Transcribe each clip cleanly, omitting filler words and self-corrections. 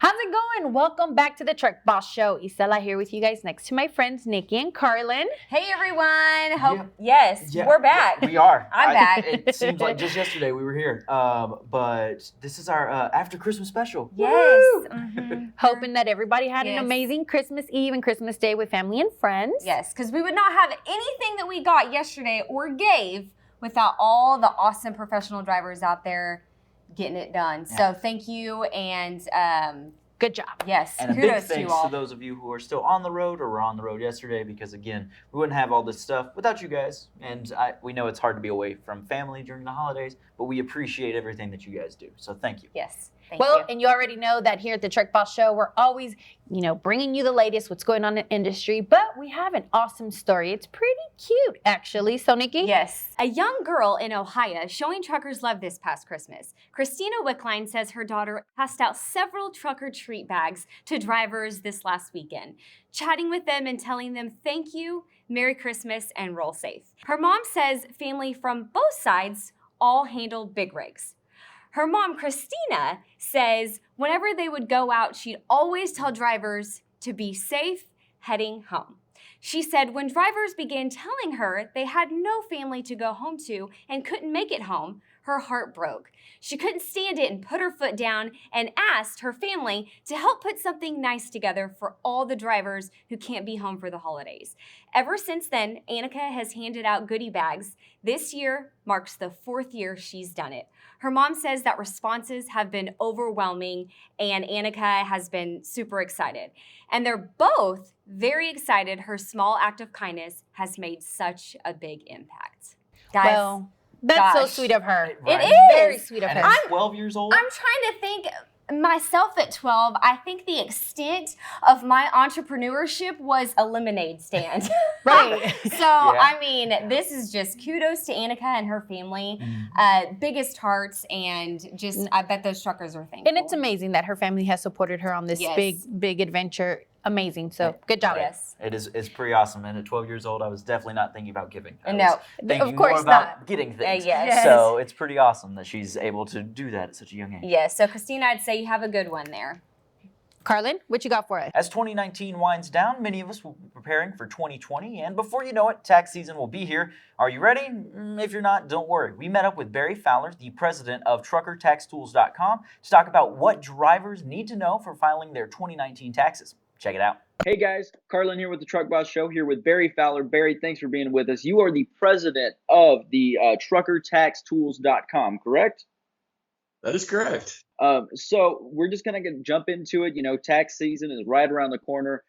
How's it going? Welcome back to the Truck Boss Show. Isela here with you guys next to my friends Nikki and Carlin. Hey everyone! We're back. We are. I'm back. It seems like just yesterday we were here. But this is our after Christmas special. Yes. Mm-hmm. Hoping that everybody had an amazing Christmas Eve and Christmas Day with family and friends. Yes, because we would not have anything that we got yesterday or gave without all the awesome professional drivers out there getting it done. Yeah. So thank you, and good job. Yes, and kudos a big thanks to those of you who are still on the road or were on the road yesterday, because again, we wouldn't have all this stuff without you guys. And we know it's hard to be away from family during the holidays, but we appreciate everything that you guys do. So thank you. Yes. Well, and you already know that here at the Truck Boss Show, we're always, bringing you the latest, what's going on in the industry. But we have an awesome story. It's pretty cute, actually. So, Nikki? Yes. A young girl in Ohio showing truckers love this past Christmas. Christina Wickline says her daughter passed out several trucker treat bags to drivers this last weekend, chatting with them and telling them thank you, Merry Christmas, and roll safe. Her mom says family from both sides all handled big rigs. Her mom, Christina, says whenever they would go out, she'd always tell drivers to be safe heading home. She said when drivers began telling her they had no family to go home to and couldn't make it home, her heart broke. She couldn't stand it and put her foot down and asked her family to help put something nice together for all the drivers who can't be home for the holidays. Ever since then, Annika has handed out goodie bags. This year marks the 4th year she's done it. Her mom says that responses have been overwhelming, and Annika has been super excited. And they're both very excited her small act of kindness has made such a big impact. Guys, well, that's so sweet of her. Right. It is. Very sweet of her. I'm 12 years old. I'm trying to think myself at 12, I think the extent of my entrepreneurship was a lemonade stand. Right. So, I mean, this is just kudos to Annika and her family. Biggest hearts, and just, I bet those truckers are thankful. And it's amazing that her family has supported her on this big adventure. Amazing. So good job. Yes. It's pretty awesome. And at 12 years old, I was definitely not thinking about giving. No, of course more about not. Getting things. Yes. So it's pretty awesome that she's able to do that at such a young age. Yes. So Christina, I'd say you have a good one there. Carlin, what you got for us? As 2019 winds down, many of us will be preparing for 2020, and before you know it, tax season will be here. Are you ready? If you're not, don't worry. We met up with Barry Fowler, the president of TruckerTaxTools.com, to talk about what drivers need to know for filing their 2019 taxes. Check it out. Hey guys, Carlin here with the Truck Boss Show, here with Barry Fowler. Barry, thanks for being with us. You are the president of the TruckerTaxTools.com, correct? That is correct. So we're just going to jump into it. Tax season is right around the corner.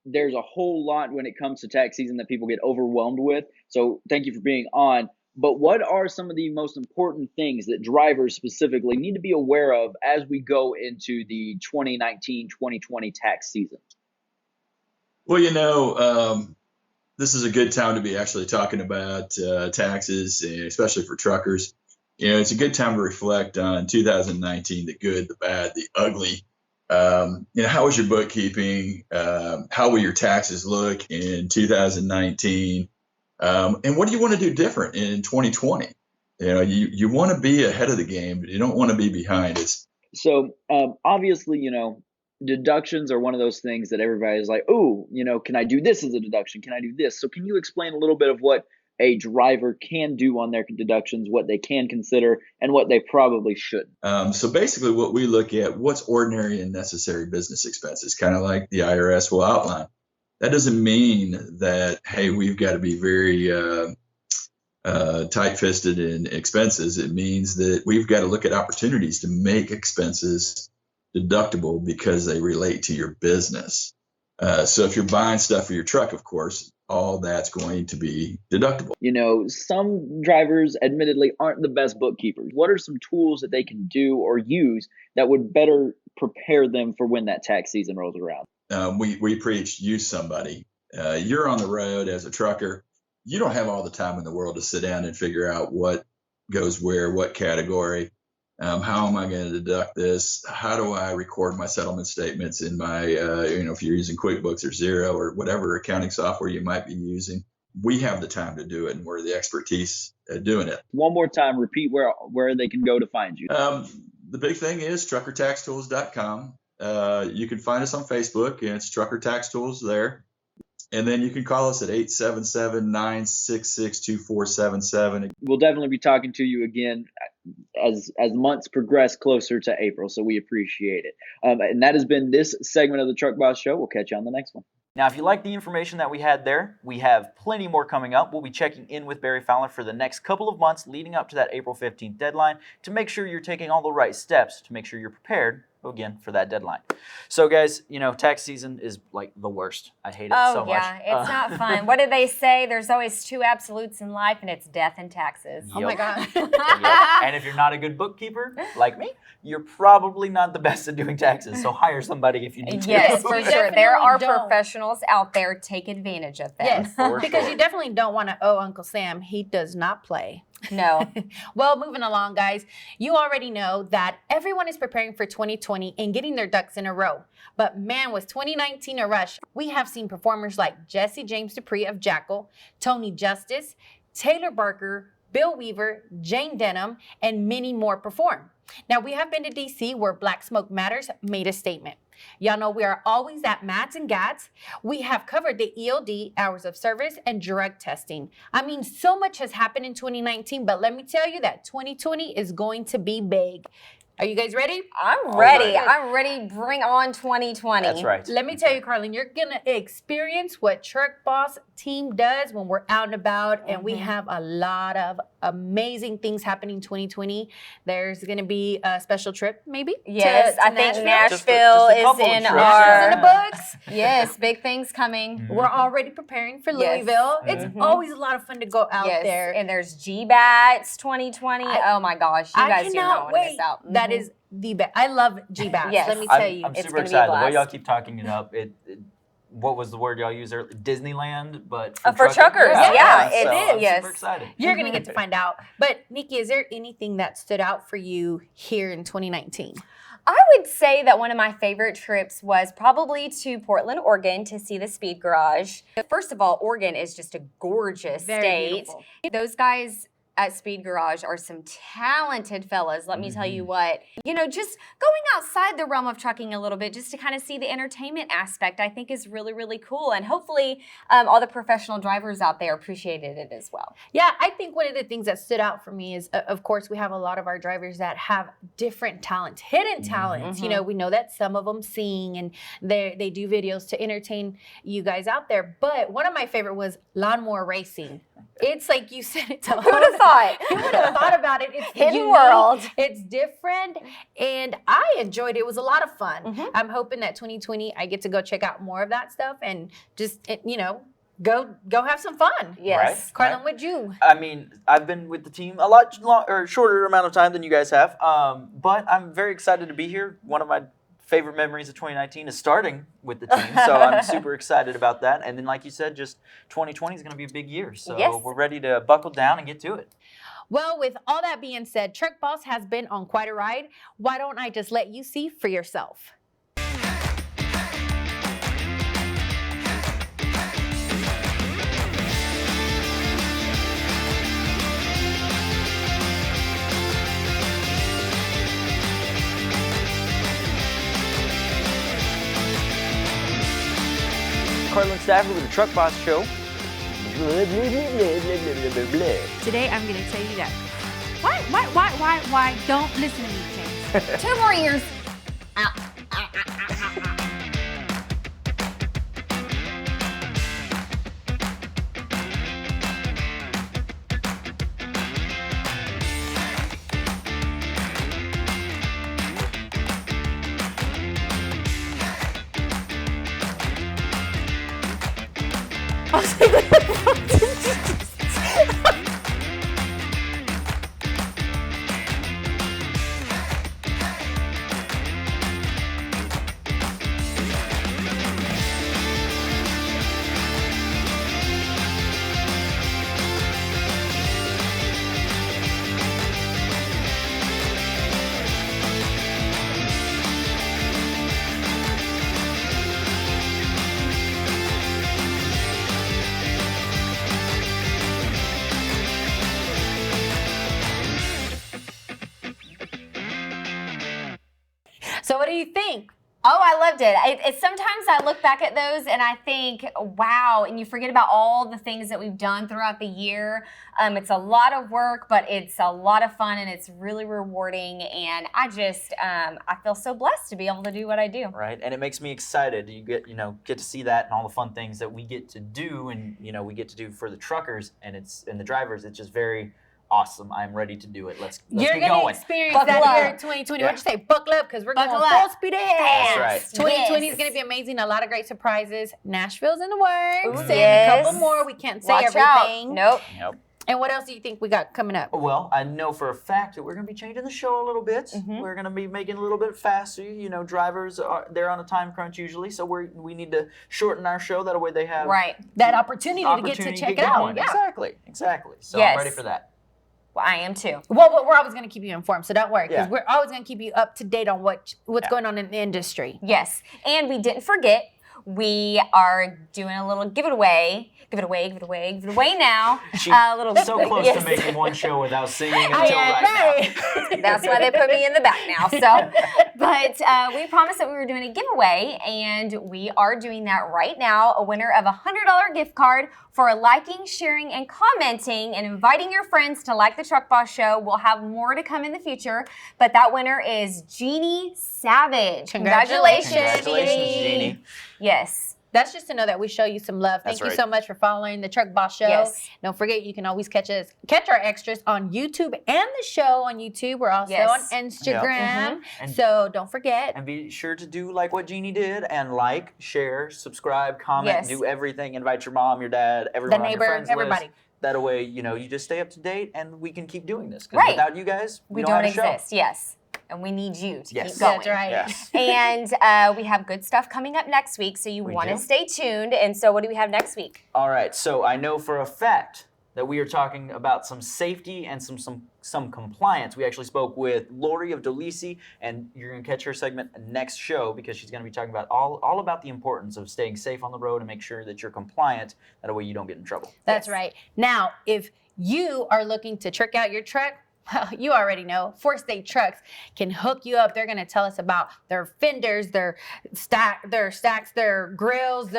There's a whole lot when it comes to tax season that people get overwhelmed with. So thank you for being on. But what are some of the most important things that drivers specifically need to be aware of as we go into the 2019-2020 tax season? Well, this is a good time to be actually talking about taxes, especially for truckers. It's a good time to reflect on 2019, the good, the bad, the ugly. How was your bookkeeping? How will your taxes look in 2019? And what do you want to do different in 2020? You want to be ahead of the game, but you don't want to be behind us. So obviously, deductions are one of those things that everybody's like, oh, can I do this as a deduction? Can I do this? So can you explain a little bit of what a driver can do on their deductions, what they can consider, and what they probably shouldn't? So basically what we look at, what's ordinary and necessary business expenses, kind of like the IRS will outline. That doesn't mean that, hey, we've got to be very tight-fisted in expenses. It means that we've got to look at opportunities to make expenses deductible because they relate to your business. So if you're buying stuff for your truck, of course, all that's going to be deductible. Some drivers admittedly aren't the best bookkeepers. What are some tools that they can do or use that would better prepare them for when that tax season rolls around? We preach use somebody. You're on the road as a trucker. You don't have all the time in the world to sit down and figure out what goes where, what category. How am I going to deduct this? How do I record my settlement statements in my, if you're using QuickBooks or Xero or whatever accounting software you might be using? We have the time to do it, and we're the expertise at doing it. One more time, repeat where they can go to find you. The big thing is truckertaxtools.com. You can find us on Facebook, and it's Trucker Tax Tools there. And then you can call us at 877-966-2477. We'll definitely be talking to you again as months progress closer to April, so we appreciate it. And that has been this segment of the Truck Boss Show. We'll catch you on the next one. Now, if you like the information that we had there, we have plenty more coming up. We'll be checking in with Barry Fowler for the next couple of months leading up to that April 15th deadline to make sure you're taking all the right steps to make sure you're prepared, again, for that deadline. So, guys, tax season is like the worst. I hate it so much. Oh, yeah, it's not fun. What did they say? There's always two absolutes in life, and it's death and taxes. Oh my God. Yep. And if you're not a good bookkeeper, like me, you're probably not the best at doing taxes. So hire somebody if you need to. Yes, for You sure. There are definitely don't. professionals out there. Take advantage of them. Yes, For because sure. you definitely don't want to owe Uncle Sam. He does not play. No. Well, moving along, guys, you already know that everyone is preparing for 2020 and getting their ducks in a row. But man, was 2019 a rush. We have seen performers like Jesse James Dupree of Jackal, Tony Justice, Taylor Barker, Bill Weaver, Jane Denham, and many more perform. Now, we have been to DC where Black Smoke Matters made a statement. Y'all know we are always at Mats and Gats. We have covered the EOD, hours of service, and drug testing. I mean, so much has happened in 2019, but let me tell you that 2020 is going to be big. Are you guys ready? I'm ready. right. I'm ready. Bring on 2020. That's right. Let me tell you, Carlin, you're going to experience what Truck Boss team does when we're out and about, and we have a lot of amazing things happening in 2020. There's going to be a special trip, maybe? Yes, to I think Just a Nashville couple of is in trips. our It's in the books. Yes, big things coming. We're already preparing for Yes. Louisville. It's always a lot of fun to go out Yes, there. and there's GBATS 2020. Oh my gosh, you guys do not cannot want to wait. miss out. That is the best. I love GBATs. Yes. Let me tell you. I'm It's super gonna be a excited. The way blast. y'all keep talking it up, what was the word y'all used earlier? Disneyland, but For truckers, yeah, it so is. I'm Yes. super excited. You're going to get to find out. But Nikki, is there anything that stood out for you here in 2019? I would say that one of my favorite trips was probably to Portland, Oregon to see the Speed Garage. First of all, Oregon is just a gorgeous state. beautiful. Those guys at Speed Garage are some talented fellas, let me tell you what. Just going outside the realm of trucking a little bit just to kind of see the entertainment aspect, I think is really, really cool. And hopefully all the professional drivers out there appreciated it as well. Yeah, I think one of the things that stood out for me is, of course, we have a lot of our drivers that have different talents, hidden talents. We know that some of them sing and they do videos to entertain you guys out there. But one of my favorite was lawnmower racing. It's like you said it to Who would have thought? Who would have thought about it? It's Hidden unique, world. It's different, and I enjoyed it. It was a lot of fun. I'm hoping that 2020 I get to go check out more of that stuff and just go have some fun. Yes. Right. Carlin, what'd you? I mean, I've been with the team a lot shorter amount of time than you guys have, but I'm very excited to be here. One of my favorite memories of 2019 is starting with the team, so I'm super excited about that. And then, like you said, just 2020 is going to be a big year, so Yes. we're ready to buckle down and get to it. Well, with all that being said, Truck Boss has been on quite a ride. Why don't I just let you see for yourself? Carlin Stafford with the Truck Boss Show. Today I'm going to tell you that. Why? Don't listen to me, James. 2 more years. Oh, I loved it. Sometimes I look back at those and I think, wow, and you forget about all the things that we've done throughout the year. It's a lot of work, but it's a lot of fun and it's really rewarding. And I just, I feel so blessed to be able to do what I do. Right, and it makes me excited. You get to see that and all the fun things that we get to do, and we get to do for the truckers and the drivers. It's just very awesome. I'm ready to do it. Let's You're get gonna going. experience Buckle that here up. in 2020. Yeah. What'd you say? Buckle up, because we're Buckle going up. full speed ahead. That's right. 2020 Yes. is gonna be amazing. A lot of great surprises. Nashville's in the works, Ooh, and yes. a couple more. We can't say Watch everything. out. Nope. Yep. And what else do you think we got coming up? Well, I know for a fact that we're going to be changing the show a little bit. Mhm. We're going to be making it a little bit faster. Drivers they're on a time crunch usually, so we need to shorten our show. That way they have Right. That opportunity to get to check it out. going. Yeah. Exactly. So Yes. I'm ready for that. Well, I am too. Well, we're always going to keep you informed, so don't worry, because Yeah. we're always going to keep you up to date on what's Yeah. going on in the industry. Yes. And we didn't forget, we are doing a little giveaway. Give it away now. She's A little so close yes. to making one show without singing until Yeah, right now. That's why they put me in the back now. So, but we promised that we were doing a giveaway, and we are doing that right now. A winner of a $100 gift card for liking, sharing, and commenting, and inviting your friends to like the Truck Boss Show. We'll have more to come in the future, but that winner is Jeannie Savage. Congratulations, Congratulations, Jeannie. Yes. That's just to know that we show you some love. Thank That's you right. so much for following the Truck Boss Show. Yes. Don't forget, you can always catch our extras on YouTube and the show on YouTube. We're also Yes. on Instagram. And- So don't forget. And be sure to do like what Jeannie did and like, share, subscribe, comment, Yes. do everything. Invite your mom, your dad, everyone The on your neighbor, friends everybody. list. That way, you just stay up to date and we can keep doing this. 'Cause Right. without you guys, we don't have a show. exist. Yes. And we need you to Yes. keep going. That's right. Yes. And we have good stuff coming up next week, so you We want to do. stay tuned. And so, what do we have next week? All right. So I know for a fact that we are talking about some safety and some compliance. We actually spoke with Lori of Delisi, and you're going to catch her segment next show because she's going to be talking about all about the importance of staying safe on the road and make sure that you're compliant. That way you don't get in trouble. That's Yes. right. Now, if you are looking to trick out your truck, well, you already know. Fourth State Trucks can hook you up. They're going to tell us about their fenders, their stacks, their grills,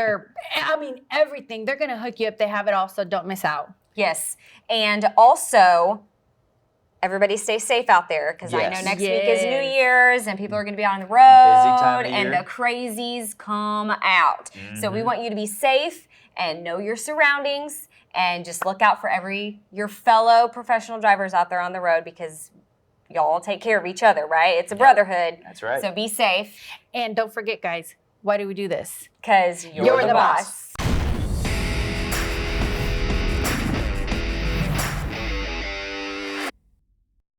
everything. They're going to hook you up. They have it all, so don't miss out. Yes. And also, everybody stay safe out there because I know Yes. next week is New Yes. Year's and people are going to be on the road time of and year. the crazies come out. So we want you to be safe and know your surroundings and just look out for your fellow professional drivers out there on the road because y'all take care of each other, right? It's a brotherhood. That's right. So be safe And don't forget, guys, why do we do this? because You're the boss.